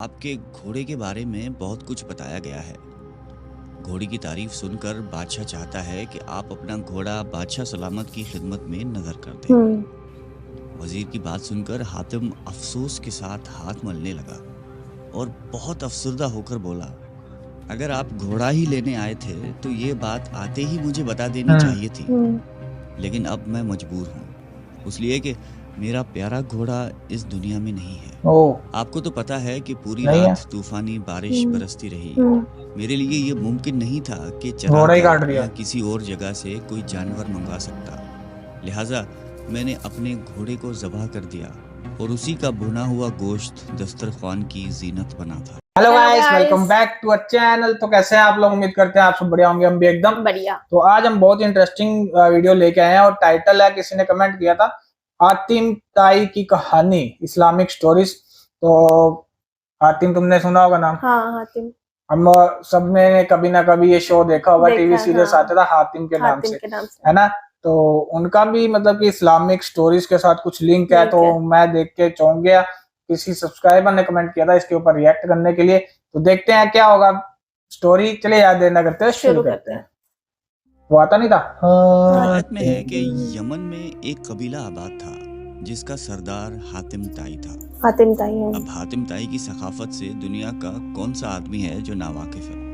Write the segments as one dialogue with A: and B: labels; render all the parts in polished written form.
A: आपके घोड़े के बारे में बहुत कुछ बताया गया है। घोड़े की तारीफ सुनकर बादशाह चाहता है कि आप अपना घोड़ा बादशाह सलामत की खिदमत में नजर कर दें। वजीर की बात सुनकर हातिम अफसोस के साथ हाथ मलने लगा और बहुत अफसरदा होकर बोला, अगर आप घोड़ा ही लेने आए थे तो ये बात आते ही मुझे बता देनी चाहिए थी, लेकिन अब मैं मजबूर हूँ, इसलिए कि मेरा प्यारा घोड़ा इस दुनिया में नहीं है। आपको तो पता है कि पूरी रात तूफानी बारिश बरसती रही। मेरे लिए ये मुमकिन नहीं था कि चराकर या किसी और जगह से कोई जानवर मंगा सकता, लिहाजा मैंने अपने घोड़े को ज़बह कर दिया और उसी का भुना हुआ गोश्त दस्तरख्वान की जीनत बना था।
B: Hello guys, welcome back to our channel. तो कैसे हैं आप लोग? उम्मीद करते हैं आप सब बढ़िया होंगे, हम भी एकदम
C: बढ़िया।
B: तो आज हम बहुत इंटरेस्टिंग वीडियो लेके आए हैं और टाइटल है, किसी ने कमेंट किया था, हातिम ताई की कहानी इस्लामिक स्टोरीज। तो हातिम तुमने सुना होगा नाम?
C: हाँ, हातिम।
B: हम सब ने कभी ना कभी ये शो देखा होगा, टीवी सीरीज आता था हातिम के नाम से, है ना? तो उनका भी मतलब कि इस्लामिक स्टोरीज के साथ कुछ लिंक है। तो मैं देख के चौंक गया। किसी सब्सक्राइबर ने कमेंट किया था इसके ऊपर रिएक्ट करने के लिए, तो देखते हैं क्या होगा स्टोरी। चले याद देना करते हैं, शुरू करते हैं। वो आता नहीं था।
A: रिवायत में है कि यमन में एक कबीला आबाद था जिसका सरदार हातिम ताई था।
C: हातिम ताई है।
A: अब हातिम ताई की सखाफत से दुनिया का कौन सा आदमी है जो नावाकिफ है।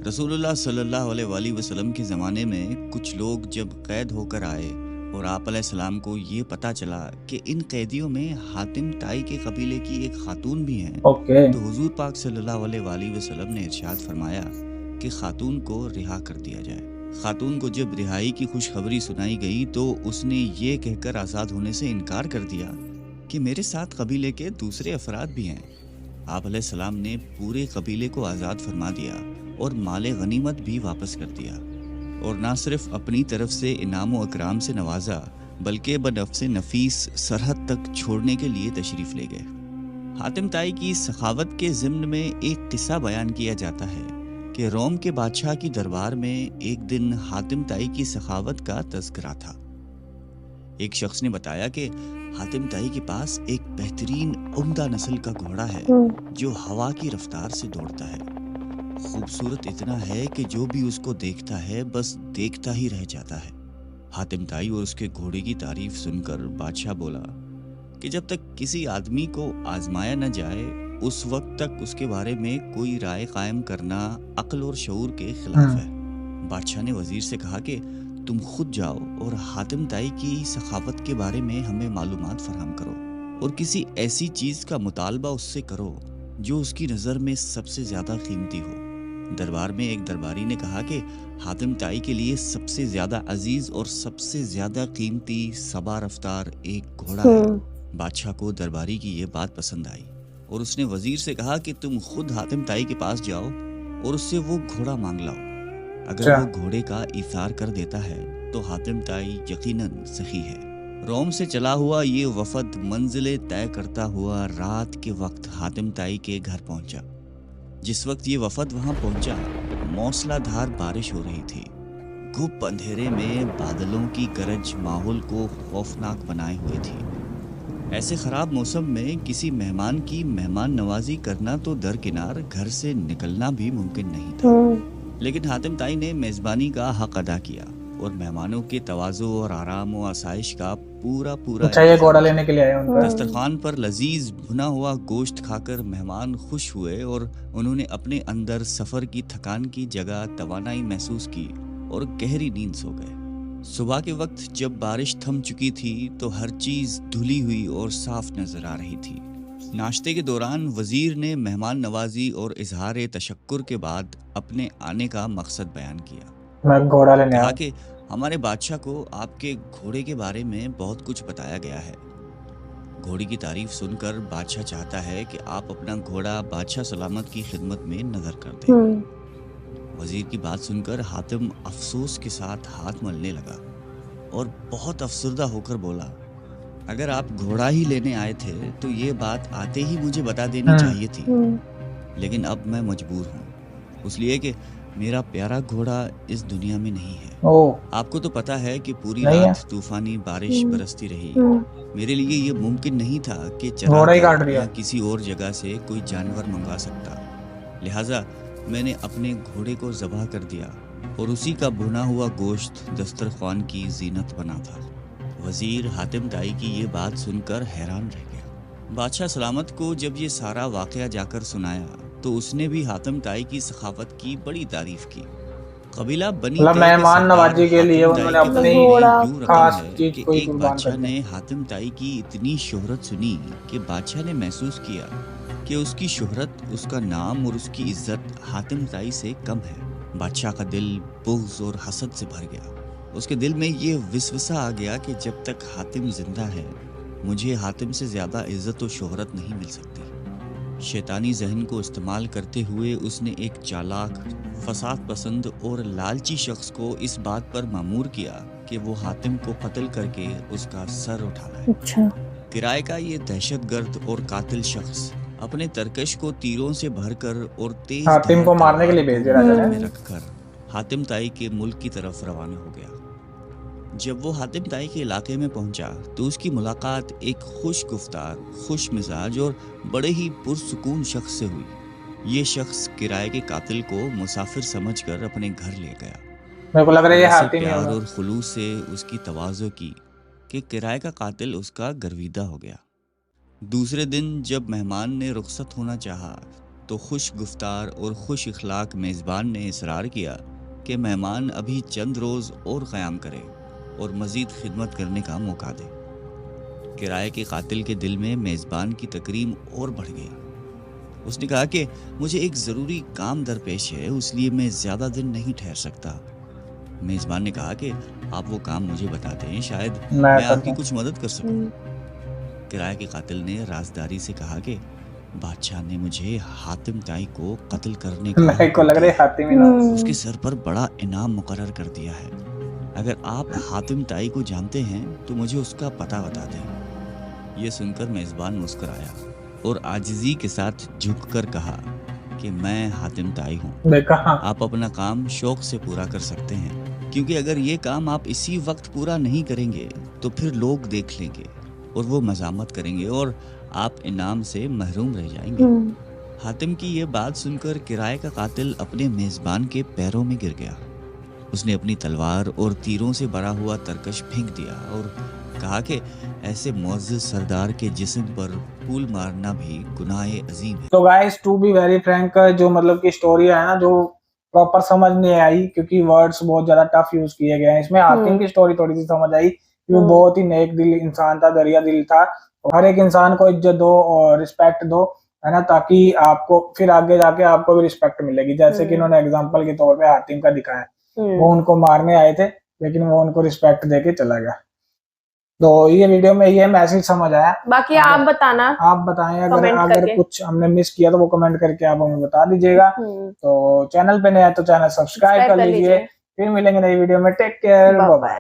A: रसूलुल्लाह सल्लल्लाहु अलैहि वसल्लम के ज़माने में कुछ लोग जब कैद होकर आए और आप अलैहिस्सलाम को ये पता चला कि इन कैदियों में हातिम ताई के कबीले की एक खातून भी हैं, तो हुजूर पाक सल्लल्लाहु अलैहि वसल्लम ने इरशाद फरमाया कि खातून को रिहा कर दिया जाए। खातून को जब रिहाई की खुशखबरी सुनाई गई तो उसने ये कहकर आज़ाद होने से इनकार कर दिया कि मेरे साथ कबीले के दूसरे अफराद भी हैं। आप अलैहिस्सलाम ने पूरे कबीले को आज़ाद फरमा दिया और माले गनीमत भी वापस कर दिया, और ना सिर्फ अपनी तरफ से इनाम व अकराम से नवाजा, बल्कि बनफ्से नफीस सरहद तक छोड़ने के लिए तशरीफ़ ले गए। हातिम ताई की सखावत के ज़िम्न में एक किस्सा बयान किया जाता है कि रोम के बादशाह की दरबार में एक दिन हातिम ताई की सखावत का तज़किरा था। एक शख्स ने बताया कि हातिम ताई के पास एक बेहतरीन उम्दा नस्ल का घोड़ा है जो हवा की रफ्तार से दौड़ता है। खूबसूरत इतना है कि जो भी उसको देखता है बस देखता ही रह जाता है। हातिम ताई और उसके घोड़े की तारीफ सुनकर बादशाह बोला कि जब तक किसी आदमी को आजमाया न जाए उस वक्त तक उसके बारे में कोई राय कायम करना अक्ल और शऊर के खिलाफ है। बादशाह ने वजीर से कहा कि तुम खुद जाओ और हातिम ताई की सखावत के बारे में हमें मालूमात फराहम करो और किसी ऐसी चीज़ का मुतालबा उससे करो जो उसकी नज़र में सबसे ज़्यादा कीमती हो। दरबार में एक दरबारी ने कहा कि हातिम ताई के लिए सबसे ज़्यादा अजीज़ और सबसे ज़्यादा कीमती सबा रफ्तार एक घोड़ा है। बादशाह को दरबारी की ये बात पसंद आई और उसने वजीर से कहा कि तुम खुद हातिम ताई के पास जाओ और उससे वो घोड़ा मांग लाओ। अगर वो घोड़े का इसार कर देता है तो हातिम ताई यकीनन सही है। रोम से चला हुआ ये वफद मंजिले तय करता हुआ रात के वक्त हातिम ताई के घर पहुंचा। जिस वक्त ये वफद वहां पहुंचा मौसलाधार बारिश हो रही थी। घुप अंधेरे में बादलों की गरज माहौल को खौफनाक बनाए हुए थी। ऐसे खराब मौसम में किसी मेहमान की मेहमान नवाजी करना तो दरकिनार घर से निकलना भी मुमकिन नहीं था, लेकिन हातिम ताई ने मेज़बानी का हक अदा किया और मेहमानों के तवाज़ो और आराम व आसाइश का पूरा
B: घोड़ा लेने के लिए आए उनका।
A: दस्तरखान पर लजीज भुना हुआ गोश्त खाकर मेहमान खुश हुए और उन्होंने अपने अंदर सफ़र की थकान की जगह तवानाई महसूस की और गहरी नींद सो गए। सुबह के वक्त जब बारिश थम चुकी थी तो हर चीज़ धुली हुई और साफ नजर आ रही थी। नाश्ते के दौरान वजीर ने मेहमान नवाजी और इजहार तशक्कुर के बाद अपने आने का मकसद बयान किया।
B: मैं घोड़ा लेने
A: कहा कि हमारे बादशाह को आपके घोड़े के बारे में बहुत कुछ बताया गया है। घोड़े की तारीफ सुनकर बादशाह चाहता है कि आप अपना घोड़ा बादशाह सलामत की खिदमत में नजर कर दें। वजीर की बात सुनकर हातिम अफसोस के साथ हाथ मलने लगा और बहुत अफसरदा होकर बोला, अगर आप घोड़ा ही लेने आए थे तो ये बात आते ही मुझे बता देनी चाहिए थी, लेकिन अब मैं मजबूर हूँ, इसलिए कि میرا پیارا گھوڑا اس دنیا میں نہیں ہے. آپ کو تو پتا ہے کہ پوری رات طوفانی بارش برستی رہی. میرے لیے یہ ممکن نہیں تھا کہ چراگاہ یا کسی اور جگہ سے کوئی جانور منگوا سکتا. لہٰذا میں نے اپنے گھوڑے کو ذبح کر دیا اور اسی کا بھنا ہوا گوشت دسترخوان کی زینت بنا تھا. وزیر حاتم طائی کی یہ بات سن کر حیران رہ گیا. بادشاہ سلامت کو جب یہ سارا واقعہ جا کر سنایا تو اس نے بھی حاتم طائی کی سخاوت کی بڑی تعریف کی. قبیلہ بنی
B: مہمان نوازی کے لیے انہوں نے اپنی خاص چیز
A: کہ ایک بادشاہ نے حاتم طائی کی اتنی شہرت سنی کہ بادشاہ نے محسوس کیا کہ اس کی شہرت، اس کا نام اور اس کی عزت حاتم طائی سے کم ہے. بادشاہ کا دل بغض اور حسد سے بھر گیا. اس کے دل میں یہ وسوسہ آ گیا کہ جب تک حاتم زندہ ہے مجھے حاتم سے زیادہ عزت و شہرت نہیں مل سکتی. شیطانی ذہن کو استعمال کرتے ہوئے اس نے ایک چالاک، فساد پسند اور لالچی شخص کو اس بات پر مامور کیا کہ وہ حاتم کو قتل کر کے اس کا سر اٹھا لائے. کرائے کا یہ دہشت گرد اور قاتل شخص اپنے ترکش کو تیروں سے بھر کر اور تیز
B: حاتم کو مارنے کے لیے بھیج دیا
A: میں رکھ کر حاتم طائی کے ملک کی طرف روانہ ہو گیا. جب وہ حاتم طائی کے علاقے میں پہنچا تو اس کی ملاقات ایک خوش گفتار، خوش مزاج اور بڑے ہی پرسکون شخص سے ہوئی. یہ شخص کرائے کے قاتل کو مسافر سمجھ کر اپنے گھر لے گیا.
B: میرے کو لگ رہا ہے یہ حاتم
A: پیار اور خلوص سے اس کی تواضع کی کہ کرائے کا قاتل اس کا گرویدہ ہو گیا. دوسرے دن جب مہمان نے رخصت ہونا چاہا تو خوش گفتار اور خوش اخلاق میزبان نے اصرار کیا کہ مہمان ابھی چند روز اور قیام کرے اور مزید خدمت کرنے کا موقع دے. کرائے کے قاتل کے دل میں میزبان کی تکریم اور بڑھ گئی. اس نے کہا کہ مجھے ایک ضروری کام درپیش ہے، اس لیے میں زیادہ دن نہیں ٹھہر سکتا. میزبان نے کہا کہ آپ وہ کام مجھے بتا دیں، شاید میں آپ کی کچھ مدد کر سکوں. کرائے کے قاتل نے رازداری سے کہا کہ بادشاہ نے مجھے حاتم طائی کو قتل کرنے کا اس کے سر پر بڑا انعام مقرر کر دیا ہے. اگر آپ حاتم طائی کو جانتے ہیں تو مجھے اس کا پتہ بتا دیں. یہ سن کر میزبان مسکرایا اور عاجزی کے ساتھ جھک کر کہا کہ میں حاتم طائی ہوں. آپ اپنا کام شوق سے پورا کر سکتے ہیں، کیونکہ اگر یہ کام آپ اسی وقت پورا نہیں کریں گے تو پھر لوگ دیکھ لیں گے اور وہ مذمت کریں گے اور آپ انعام سے محروم رہ جائیں گے. حاتم کی یہ بات سن کر کرائے کا قاتل اپنے میزبان کے پیروں میں گر گیا. اس نے اپنی تلوار اور تیروں سے بھرا ہوا ترکش پھینک دیا اور کہا کہ ایسے معزز سردار کے جسم پر پھول مارنا بھی گناہ عظیم ہے.
B: تو guys to be very frank, جو مطلب کی سٹوری ہے نا جو پراپر سمجھ نہیں آئی کیونکہ ورڈز بہت زیادہ ٹف یوز کیے گئے ہیں. اس میں حاتم کی سٹوری تھوڑی سی سمجھ آئی. وہ بہت ہی نیک دل انسان تھا، دریا دل تھا. ہر ایک انسان کو عزت دو اور رسپیکٹ دو، ہے نا، تاکہ آپ کو پھر آگے جا کے آپ کو بھی رسپیکٹ ملے گی. جیسے کہ انہوں نے اگزامپل کے طور پہ حاتم کا دکھایا، وہ ان کو مارنے آئے تھے لیکن وہ ان کو رسپیکٹ دے کے چلا گیا. تو یہ ویڈیو میں یہ میسج سمجھ آیا.
C: باقی آپ بتانا،
B: آپ بتائیں اگر کچھ ہم نے مس کیا تو وہ کمنٹ کر کے آپ ہمیں بتا دیجیے گا. تو چینل پہ نیا تو چینل سبسکرائب کر لیجیے. پھر ملیں گے نئی ویڈیو میں. Take care, bye bye.